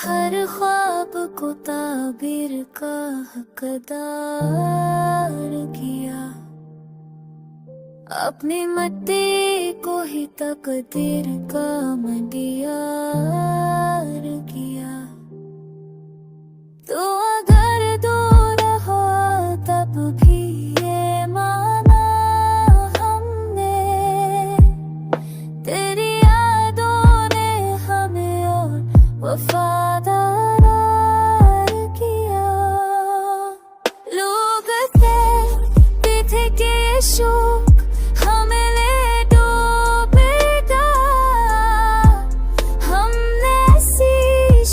हर ख्वाब को ताबीर का हकदार किया, अपनी मिट्टी को ही तकदीर का मडियार किया। तो अगर दूर हो तब भी ये माना हमने, तेरी यादों ने हमें और वफादार किया। लोग कहते थे कि ये शौक हमें ले डूबेगा, हमने ऐसी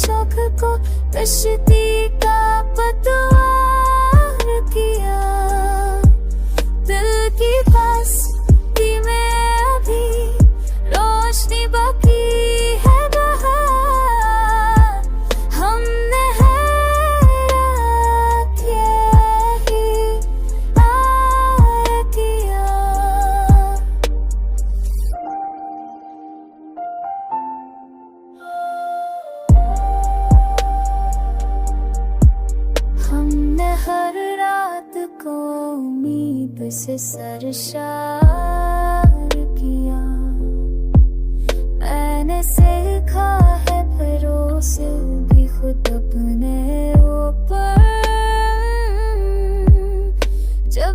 शौक को कश्ती का पतवार किया। दिल की बस्ती में अभी रोशनी बाकी है बाहर, हमने हैरत यही पार किया। हमने हर रात को उम्मीद से सरशार किया। मैंने सीखा है भरोसे भी खुद अपने ऊपर, जब